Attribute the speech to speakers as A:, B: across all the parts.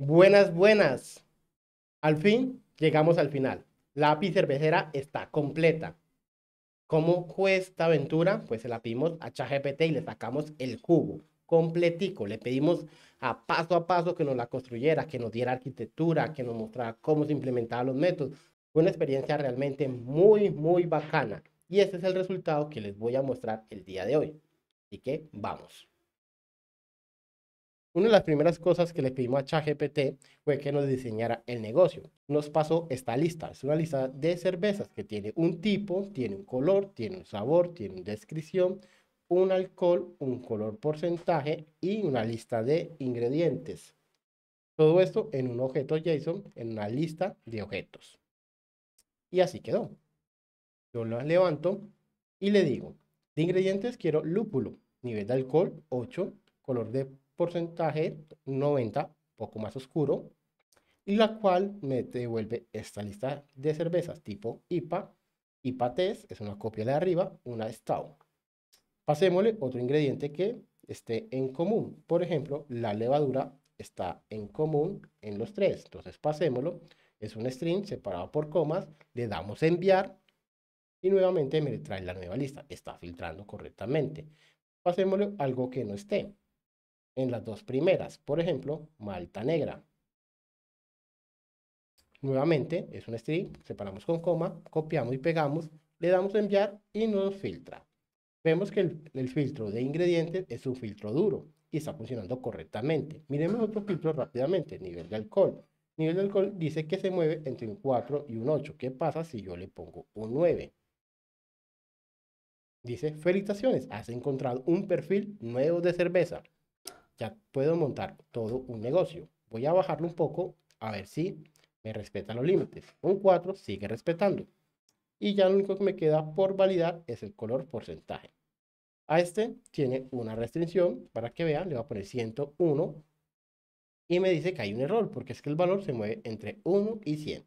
A: Buenas, buenas. Al fin llegamos al final. La API cervecera está completa. ¿Cómo fue esta aventura? Pues se la pedimos a ChatGPT y le sacamos el jugo completico. Le pedimos a paso que nos la construyera, que nos diera arquitectura, que nos mostrara cómo se implementaban los métodos. Fue una experiencia realmente muy, muy bacana. Y este es el resultado que les voy a mostrar el día de hoy. Así que vamos. Una de las primeras cosas que le pedimos a ChatGPT fue que nos diseñara el negocio. Nos pasó esta lista. Es una lista de cervezas que tiene un tipo, tiene un color, tiene un sabor, tiene una descripción, un alcohol, un color porcentaje y una lista de ingredientes. Todo esto en un objeto JSON, en una lista de objetos. Y así quedó. Yo lo levanto y le digo, de ingredientes quiero lúpulo, nivel de alcohol 8, color de porcentaje 90, poco más oscuro, y la cual me devuelve esta lista de cervezas tipo IPA. IPA Test es una copia de arriba, una Stout. Pasémosle otro ingrediente que esté en común. Por ejemplo, la levadura está en común en los tres. Entonces pasémoslo. Es un string separado por comas. Le damos a enviar y nuevamente me trae la nueva lista. Está filtrando correctamente. Pasémosle algo que no esté en las dos primeras. Por ejemplo, malta negra. Nuevamente es un string, separamos con coma, copiamos y pegamos, le damos a enviar y nos filtra. Vemos que el filtro de ingredientes es un filtro duro y está funcionando correctamente. Miremos otro filtro rápidamente, nivel de alcohol. Nivel de alcohol dice que se mueve entre un 4 y un 8. ¿Qué pasa si yo le pongo un 9? Dice, felicitaciones, has encontrado un perfil nuevo de cerveza. Ya puedo montar todo un negocio. Voy a bajarlo un poco a ver si me respeta los límites. Un 4 sigue respetando. Y ya lo único que me queda por validar es el color porcentaje. A este tiene una restricción para que vean, le voy a poner 101 y me dice que hay un error porque es que el valor se mueve entre 1 y 100.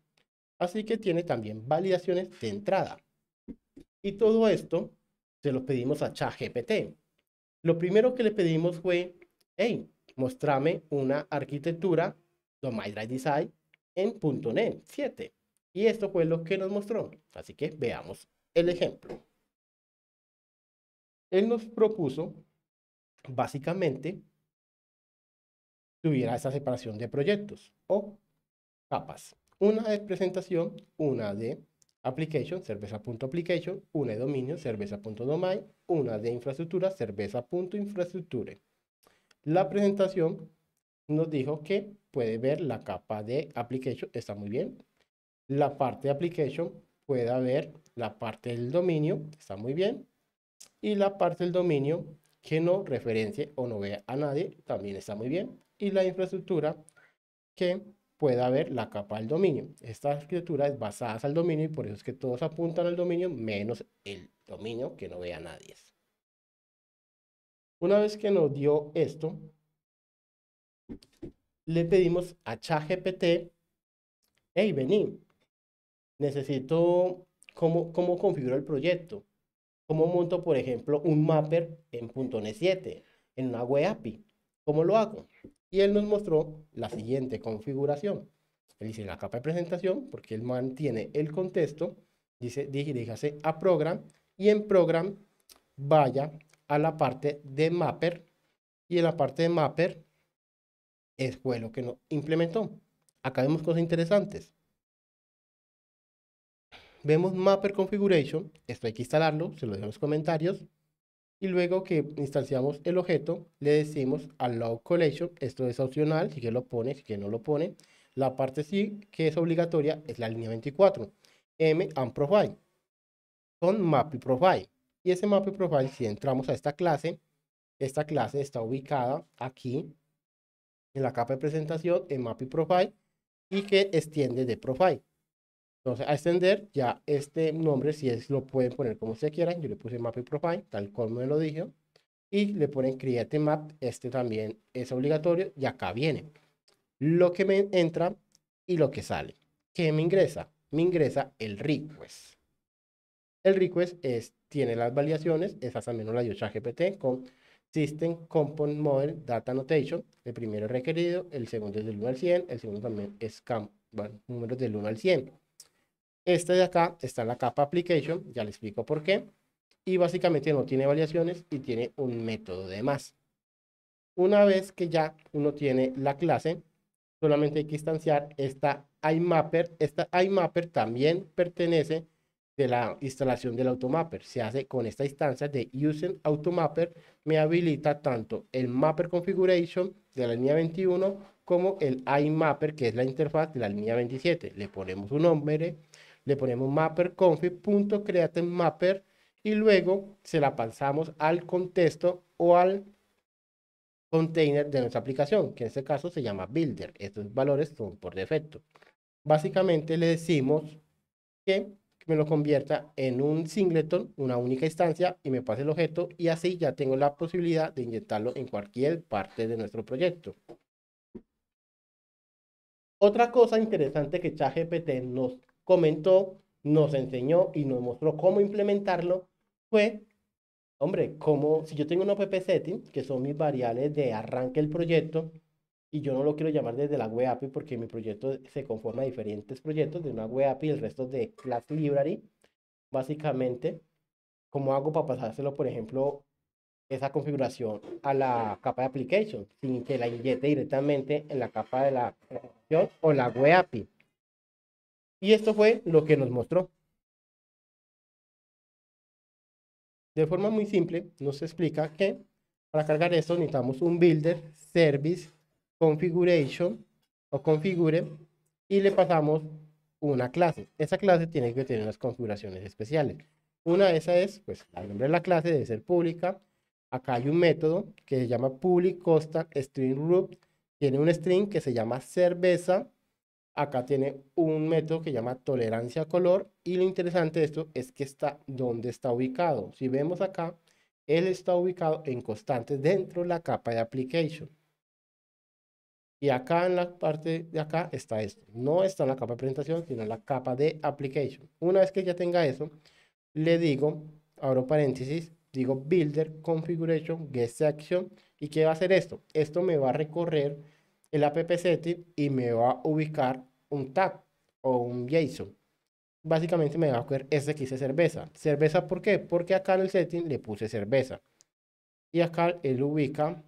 A: Así que tiene también validaciones de entrada. Y todo esto se lo pedimos a ChatGPT. Lo primero que le pedimos fue, hey, mostrame una arquitectura Domain Drive Design en .NET 7. Y esto fue lo que nos mostró. Así que veamos el ejemplo. Él nos propuso, básicamente, tuviera esa separación de proyectos o capas. Una de presentación, una de application, cerveza.application, una de dominio, cerveza.domain, una de infraestructura, cerveza.infraestructure. La presentación nos dijo que puede ver la capa de application, está muy bien. La parte de application puede ver la parte del dominio, está muy bien. Y la parte del dominio que no referencie o no vea a nadie, también está muy bien. Y la infraestructura que pueda ver la capa del dominio. Esta arquitectura es basada al dominio y por eso es que todos apuntan al dominio menos el dominio que no vea a nadie. Una vez que nos dio esto, le pedimos a ChatGPT, hey, vení, necesito cómo configuro el proyecto, cómo monto, por ejemplo, un mapper en .NET 7, en una web API, ¿cómo lo hago? Y él nos mostró la siguiente configuración. Él dice la capa de presentación, porque él mantiene el contexto, dice diríjase a program, y en program vaya a la parte de mapper, y en la parte de mapper fue lo que no implementó. Acá vemos cosas interesantes. Vemos Mapper Configuration, esto hay que instalarlo, se lo dejo en los comentarios. Y luego que instanciamos el objeto, le decimos Allow Collection, esto es opcional, si que lo pone, si que no lo pone. La parte sí que es obligatoria es la línea 24, M and Profile, con Map Profile. Y ese Map Profile, si entramos a esta clase está ubicada aquí en la capa de presentación en Map Profile y que extiende de Profile. Entonces, a extender ya este nombre, si es, lo pueden poner como se quieran. Yo le puse Map Profile, tal como me lo dije. Y le ponen Create Map. Este también es obligatorio. Y acá viene lo que me entra y lo que sale. ¿Qué me ingresa? Me ingresa el request. El request tiene las validaciones. Esas también nos las dio ChatGPT con System Component Model Data Annotation. El primero es requerido, el segundo es del 1 al 100, el segundo también es bueno, números del 1 al 100. Este de acá está en la capa Application, ya le explico por qué. Y básicamente no tiene variaciones y tiene un método de más. Una vez que ya uno tiene la clase, solamente hay que instanciar esta IMapper. Esta IMapper también pertenece de la instalación del Automapper. Se hace con esta instancia de Using Automapper. Me habilita tanto el Mapper Configuration de la línea 21 como el IMapper, que es la interfaz de la línea 27. Le ponemos un nombre, le ponemos mapper.config.createMapper y luego se la pasamos al contexto o al container de nuestra aplicación, que en este caso se llama builder. Estos valores son por defecto. Básicamente le decimos que me lo convierta en un singleton, una única instancia, y me pase el objeto, y así ya tengo la posibilidad de inyectarlo en cualquier parte de nuestro proyecto. Otra cosa interesante que ChatGPT nos comentó, nos enseñó y nos mostró cómo implementarlo fue, hombre, como si yo tengo un app setting, que son mis variables de arranque del proyecto, y yo no lo quiero llamar desde la web API porque mi proyecto se conforma de diferentes proyectos, de una web API y el resto de class library. Básicamente, ¿cómo hago para pasárselo, por ejemplo, esa configuración a la capa de application sin que la inyecte directamente en la capa de la aplicación o la web API? Y esto fue lo que nos mostró. De forma muy simple, nos explica que para cargar esto necesitamos un builder, service, configuration o configure y le pasamos una clase. Esa clase tiene que tener unas configuraciones especiales. Una de esas es, pues, el nombre de la clase debe ser pública. Acá hay un método que se llama public constant string root. Tiene un string que se llama cerveza. Acá tiene un método que llama tolerancia a color. Y lo interesante de esto es que está donde está ubicado. Si vemos acá, él está ubicado en constantes dentro de la capa de application. Y acá en la parte de acá está esto. No está en la capa de presentación, sino en la capa de application. Una vez que ya tenga eso, le digo, abro paréntesis, digo builder configuration get section. ¿Y qué va a hacer esto? Esto me va a recorrer el app setting y me va a ubicar un tag o un JSON. Básicamente me va a coger este que dice cerveza. ¿Cerveza por qué? Porque acá en el setting le puse cerveza. Y acá él ubica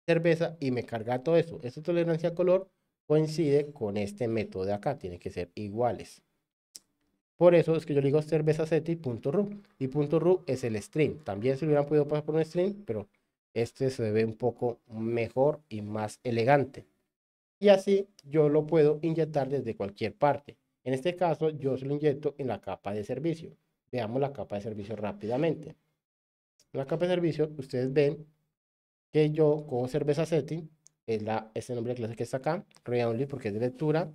A: cerveza y me carga todo eso. Esta tolerancia a color coincide con este método de acá, tiene que ser iguales. Por eso es que yo le digo cerveza set.ru y .ru es el string. También se lo hubieran podido pasar por un string, pero este se ve un poco mejor y más elegante. Y así yo lo puedo inyectar desde cualquier parte. En este caso yo se lo inyecto en la capa de servicio. Veamos la capa de servicio rápidamente. En la capa de servicio ustedes ven que yo cojo cerveza setting, es el nombre de clase que está acá, read only porque es de lectura,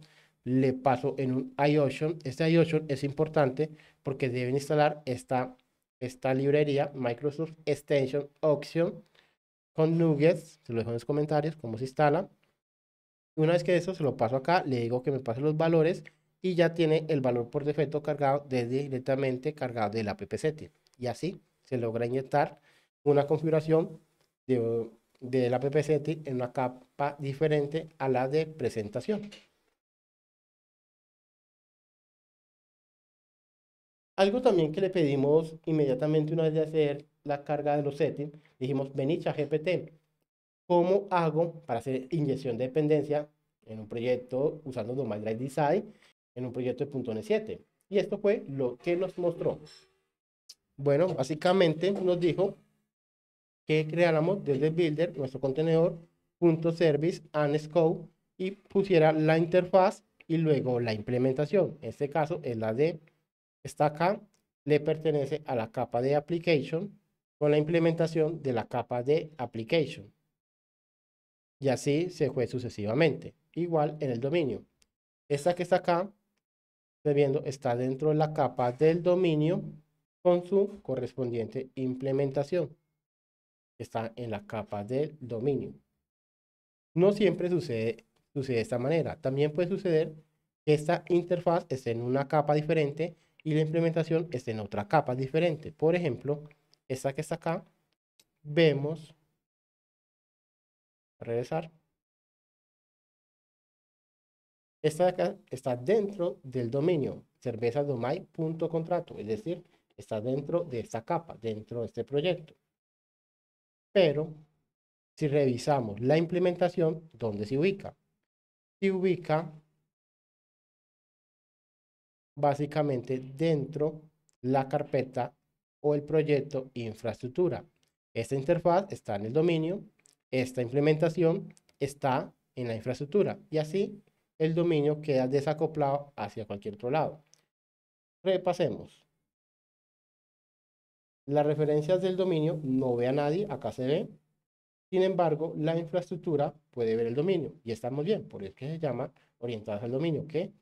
A: le paso en un iOcean. Este iOcean es importante porque deben instalar esta librería Microsoft Extension Option con nuggets, se lo dejo en los comentarios cómo se instala. Una vez que eso se lo paso acá, le digo que me pase los valores y ya tiene el valor por defecto cargado desde directamente cargado del app setting. Y así se logra inyectar una configuración del app setting en una capa diferente a la de presentación. Algo también que le pedimos inmediatamente una vez de hacer la carga de los settings, dijimos, vení ChatGPT, ¿cómo hago para hacer inyección de dependencia en un proyecto usando Domain Drive Design en un proyecto de .NET 7? Y esto fue lo que nos mostró. Bueno, básicamente nos dijo que creáramos desde Builder nuestro contenedor .service and scope y pusiera la interfaz y luego la implementación. En este caso es la de, está acá, le pertenece a la capa de application con la implementación de la capa de application. Y así se fue sucesivamente. Igual en el dominio. Esta que está acá, estoy viendo, está dentro de la capa del dominio con su correspondiente implementación. Está en la capa del dominio. No siempre sucede de esta manera. También puede suceder que esta interfaz esté en una capa diferente y la implementación esté en otra capa diferente. Por ejemplo, esta que está acá, vemos, regresar, esta de acá está dentro del dominio cervezadomay.contrato, es decir, está dentro de esta capa, dentro de este proyecto. Pero si revisamos la implementación, ¿dónde se ubica? Se ubica básicamente dentro la carpeta o el proyecto infraestructura. Esta interfaz está en el dominio, esta implementación está en la infraestructura y así el dominio queda desacoplado hacia cualquier otro lado. Repasemos. Las referencias del dominio no ve a nadie, acá se ve. Sin embargo, la infraestructura puede ver el dominio y estamos bien, por eso es que se llama orientadas al dominio, que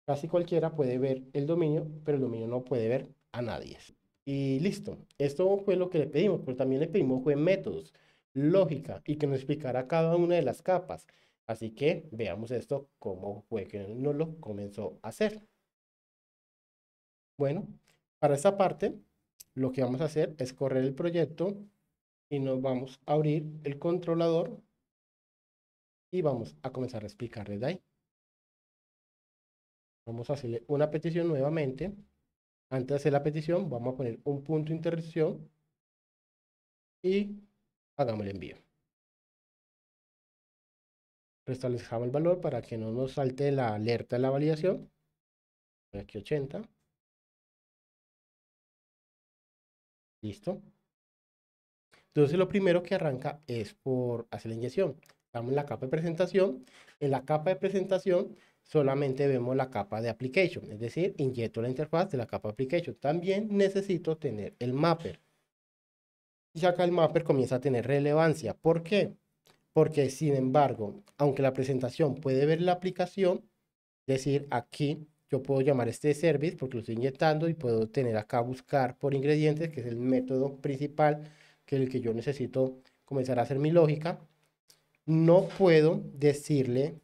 A: casi cualquiera puede ver el dominio, pero el dominio no puede ver a nadie. Y listo, esto fue lo que le pedimos, pero también le pedimos fue métodos, lógica y que nos explicara cada una de las capas. Así que veamos esto, cómo fue que nos lo comenzó a hacer. Bueno, para esta parte, lo que vamos a hacer es correr el proyecto y nos vamos a abrir el controlador y vamos a comenzar a explicar desde ahí. Vamos a hacerle una petición nuevamente. Antes de hacer la petición, vamos a poner un punto de intersección y hagamos el envío. Restablezcamos el valor para que no nos salte la alerta de la validación. Aquí 80. Listo. Entonces lo primero que arranca es por hacer la inyección. Estamos en la capa de presentación. En la capa de presentación solamente vemos la capa de application, es decir, inyecto la interfaz de la capa de application. También necesito tener el mapper. Y acá el mapper comienza a tener relevancia. ¿Por qué? Porque sin embargo, aunque la presentación puede ver la aplicación, es decir, aquí yo puedo llamar este service porque lo estoy inyectando y puedo tener acá buscar por ingredientes, que es el método principal, que es el que yo necesito comenzar a hacer mi lógica. No puedo decirle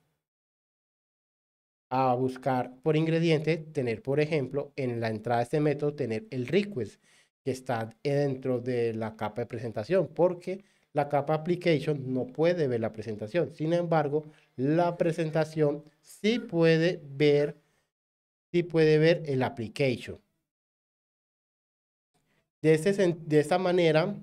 A: a buscar por ingrediente, tener, por ejemplo, en la entrada de este método, tener el request que está dentro de la capa de presentación, porque la capa application no puede ver la presentación. Sin embargo, la presentación sí puede ver el application. De esta manera,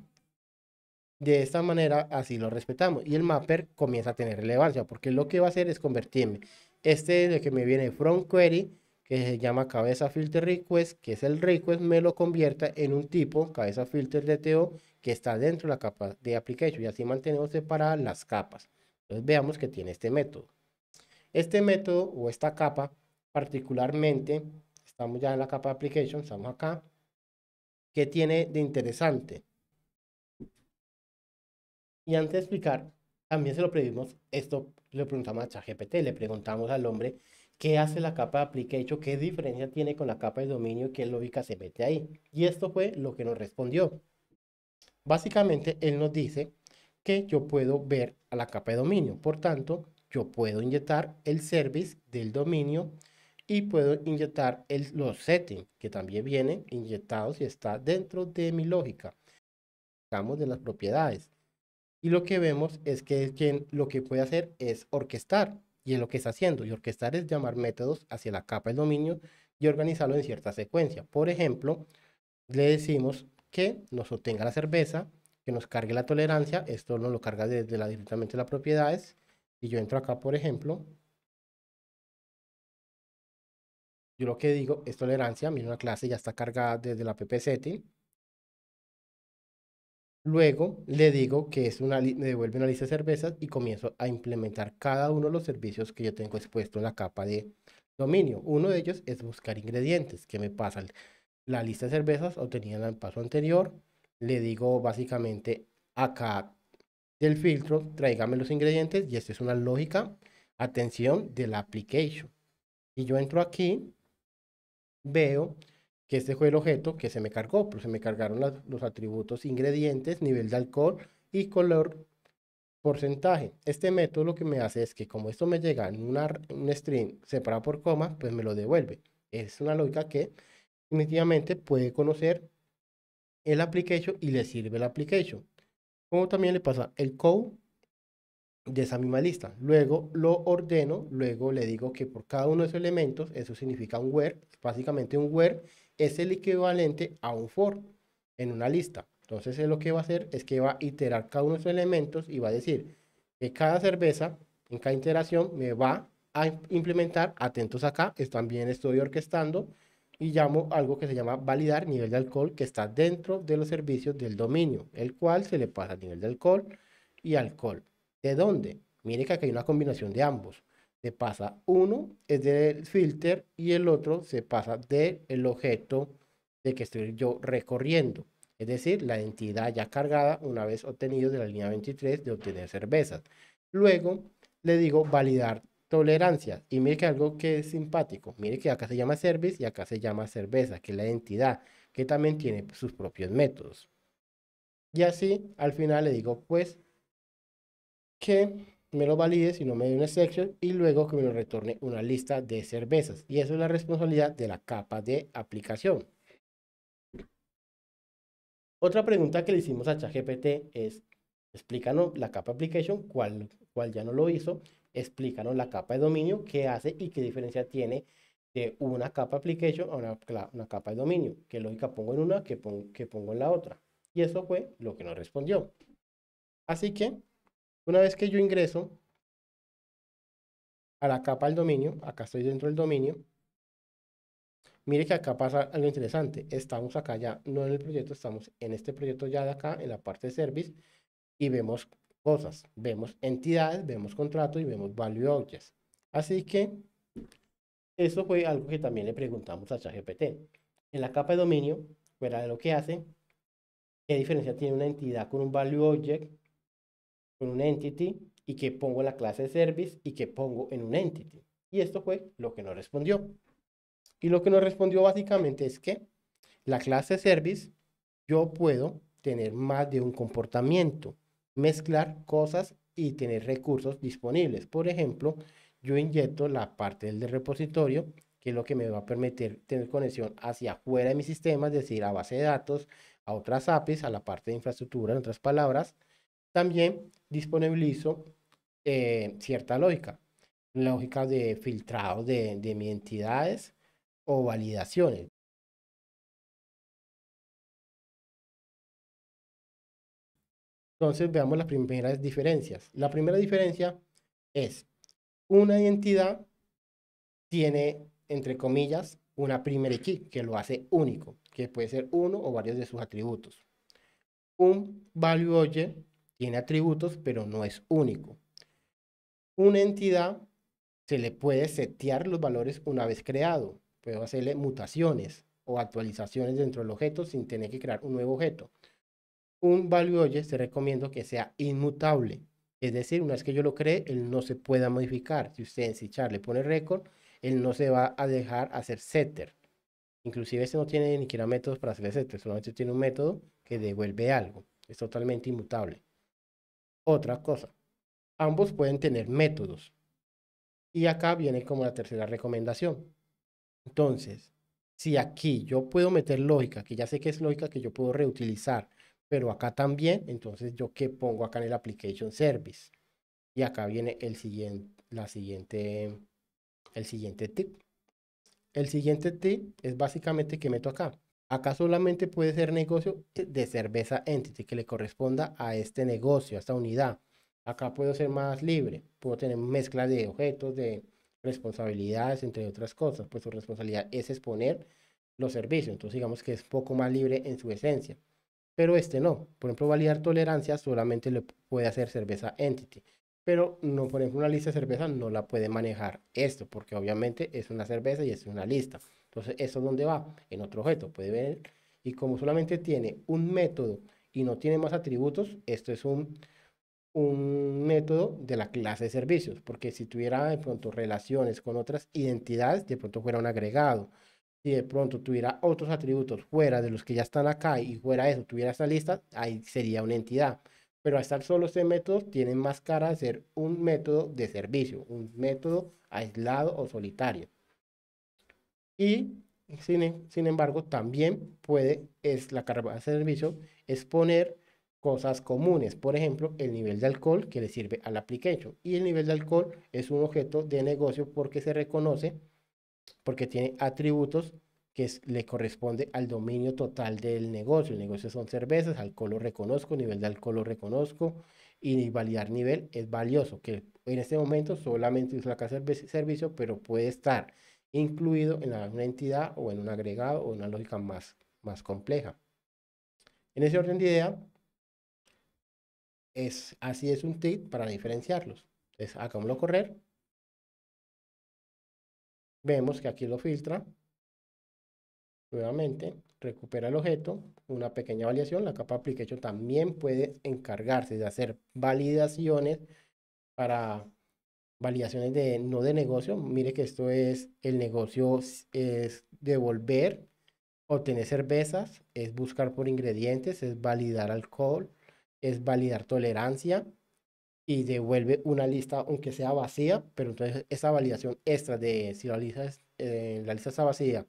A: así lo respetamos. Y el mapper comienza a tener relevancia, porque lo que va a hacer es convertirme. Este es el que me viene from query, que se llama cabeza filter request, que es el request, me lo convierta en un tipo, cabeza filter DTO, que está dentro de la capa de application. Y así mantenemos separadas las capas. Entonces veamos que tiene este método. Este método o esta capa, particularmente, estamos ya en la capa de application, estamos acá. ¿Qué tiene de interesante? Y antes de explicar, también se lo pedimos, esto le preguntamos a ChatGPT, le preguntamos al hombre qué hace la capa de application, qué diferencia tiene con la capa de dominio, qué lógica se mete ahí. Y esto fue lo que nos respondió. Básicamente, él nos dice que yo puedo ver a la capa de dominio. Por tanto, yo puedo inyectar el service del dominio y puedo inyectar los settings, que también vienen inyectados y está dentro de mi lógica. Estamos de las propiedades. Y lo que vemos es que quien lo que puede hacer es orquestar, y es lo que está haciendo. Y orquestar es llamar métodos hacia la capa del dominio y organizarlo en cierta secuencia. Por ejemplo, le decimos que nos obtenga la cerveza, que nos cargue la tolerancia. Esto nos lo carga directamente las propiedades. Y yo entro acá, por ejemplo, yo lo que digo es tolerancia. Mira, una clase ya está cargada desde la app setting. Luego le digo que me devuelve una lista de cervezas y comienzo a implementar cada uno de los servicios que yo tengo expuesto en la capa de dominio. Uno de ellos es buscar ingredientes, que me pasa la lista de cervezas obtenida en el paso anterior. Le digo básicamente acá del filtro, tráigame los ingredientes y esta es una lógica, atención, de la application. Y yo entro aquí, veo que este fue el objeto que se me cargó, pero se me cargaron los atributos ingredientes, nivel de alcohol y color porcentaje. Este método lo que me hace es que como esto me llega en un string separado por coma, pues me lo devuelve. Es una lógica que definitivamente puede conocer el application y le sirve el application. Como también le pasa el code de esa misma lista. Luego lo ordeno, luego le digo que por cada uno de esos elementos, eso significa un where. Básicamente un where es el equivalente a un for en una lista. Entonces él lo que va a hacer es que va a iterar cada uno de esos elementos y va a decir que cada cerveza, en cada iteración, me va a implementar, atentos acá, también estoy orquestando y llamo algo que se llama validar nivel de alcohol que está dentro de los servicios del dominio, el cual se le pasa nivel de alcohol y alcohol. ¿De dónde? Mire que aquí hay una combinación de ambos. Se pasa uno es del filter y el otro se pasa del objeto de que estoy yo recorriendo. Es decir, la entidad ya cargada una vez obtenido de la línea 23 de obtener cervezas. Luego le digo validar tolerancia. Y mire que algo que es simpático. Mire que acá se llama service y acá se llama cerveza, que es la entidad, que también tiene sus propios métodos. Y así al final le digo pues que me lo valide si no me dé una exception y luego que me lo retorne una lista de cervezas. Y eso es la responsabilidad de la capa de aplicación. Otra pregunta que le hicimos a ChatGPT es, explícanos la capa application, cuál ya no lo hizo, explícanos la capa de dominio, qué hace y qué diferencia tiene de una capa application a una capa de dominio, qué lógica pongo en una, qué pongo en la otra. Y eso fue lo que nos respondió. Así que, una vez que yo ingreso a la capa del dominio, acá estoy dentro del dominio, mire que acá pasa algo interesante. Estamos acá ya, no en el proyecto, estamos en este proyecto ya de acá, en la parte de service, y vemos cosas, vemos entidades, vemos contratos y vemos value objects. Así que eso fue algo que también le preguntamos a ChatGPT. En la capa de dominio, fuera de lo que hace, ¿qué diferencia tiene una entidad con un value object, con un entity, y qué pongo en la clase service y qué pongo en un entity? Y esto fue lo que nos respondió. Y lo que nos respondió básicamente es que la clase service, yo puedo tener más de un comportamiento, mezclar cosas y tener recursos disponibles. Por ejemplo, yo inyecto la parte del repositorio, que es lo que me va a permitir tener conexión hacia afuera de mi sistema, es decir, a base de datos, a otras APIs, a la parte de infraestructura, en otras palabras. También disponibilizo cierta lógica de filtrado de mis entidades o validaciones. Entonces veamos las primeras diferencias. La primera diferencia es una identidad tiene, entre comillas, una primary key que lo hace único, que puede ser uno o varios de sus atributos. Un value object tiene atributos, pero no es único. Una entidad se le puede setear los valores una vez creado. Puedo hacerle mutaciones o actualizaciones dentro del objeto sin tener que crear un nuevo objeto. Un value object te recomiendo que sea inmutable. Es decir, una vez que yo lo cree, él no se pueda modificar. Si usted en C# le pone record, él no se va a dejar hacer setter. Inclusive este no tiene ni siquiera métodos para hacer setter, solamente tiene un método que devuelve algo. Es totalmente inmutable. Otra cosa, ambos pueden tener métodos. Y acá viene como la tercera recomendación. Entonces, si aquí yo puedo meter lógica, que ya sé que es lógica que yo puedo reutilizar, pero acá también, entonces yo qué pongo acá en el application service. Y acá viene el siguiente tip. El siguiente tip es básicamente que meto acá. Acá solamente puede ser negocio de cerveza entity que le corresponda a este negocio, a esta unidad. Acá puedo ser más libre, puedo tener mezcla de objetos, de responsabilidades, entre otras cosas. Pues su responsabilidad es exponer los servicios. Entonces digamos que es poco más libre en su esencia. Pero este no. Por ejemplo, validar tolerancia solamente le puede hacer cerveza entity. Pero no, por ejemplo, una lista de cerveza no la puede manejar esto, porque obviamente es una cerveza y es una lista. Entonces, ¿eso dónde va? En otro objeto, puede ver. Y como solamente tiene un método y no tiene más atributos, esto es un método de la clase de servicios, porque si tuviera de pronto relaciones con otras identidades, de pronto fuera un agregado. Si de pronto tuviera otros atributos fuera de los que ya están acá y fuera eso, tuviera esta lista, ahí sería una entidad. Pero al estar solo este método, tiene más cara de ser un método de servicio, un método aislado o solitario. Y Sin embargo, también es la carta de servicio, es poner cosas comunes. Por ejemplo, el nivel de alcohol que le sirve al application. Y el nivel de alcohol es un objeto de negocio porque se reconoce, porque tiene atributos le corresponde al dominio total del negocio. El negocio son cervezas, alcohol lo reconozco, nivel de alcohol lo reconozco, y validar nivel es valioso, que en este momento solamente es la casa de servicio, pero puede estar incluido en una entidad o en un agregado o en una lógica más compleja. En ese orden de idea, así es un tip para diferenciarlos. Entonces, hagámoslo correr. Vemos que aquí lo filtra. Nuevamente, recupera el objeto, una pequeña validación. La capa application también puede encargarse de hacer validaciones para validaciones no de negocio. Mire que esto es el negocio, es devolver, obtener cervezas, es buscar por ingredientes, es validar alcohol, es validar tolerancia y devuelve una lista aunque sea vacía, pero entonces esa validación extra de si la lista está vacía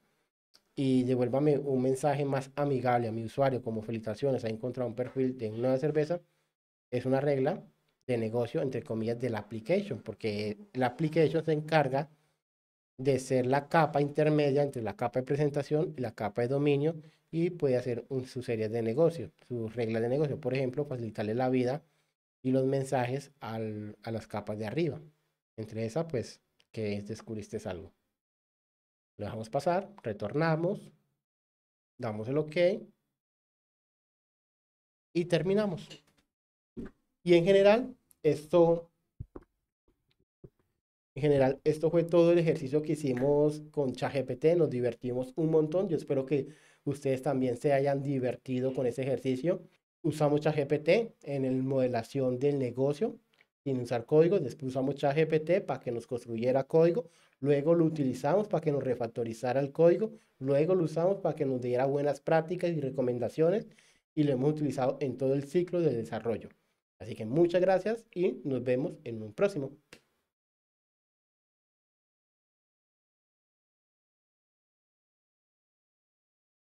A: y devuélvame un mensaje más amigable a mi usuario como felicitaciones, ha encontrado un perfil de una nueva cerveza, es una regla de negocio, entre comillas, de la application, porque la application se encarga de ser la capa intermedia entre la capa de presentación y la capa de dominio y puede hacer sus series de negocio, sus reglas de negocio, por ejemplo, facilitarle la vida y los mensajes a las capas de arriba. Entre esas, pues, que descubriste algo. Lo dejamos pasar, retornamos, damos el OK y terminamos. Y esto, en general, esto fue todo el ejercicio que hicimos con ChatGPT. Nos divertimos un montón. Yo espero que ustedes también se hayan divertido con ese ejercicio. Usamos ChatGPT en la modelación del negocio sin usar código. Después usamos ChatGPT para que nos construyera código. Luego lo utilizamos para que nos refactorizara el código. Luego lo usamos para que nos diera buenas prácticas y recomendaciones. Y lo hemos utilizado en todo el ciclo de desarrollo. Así que muchas gracias y nos vemos en un próximo.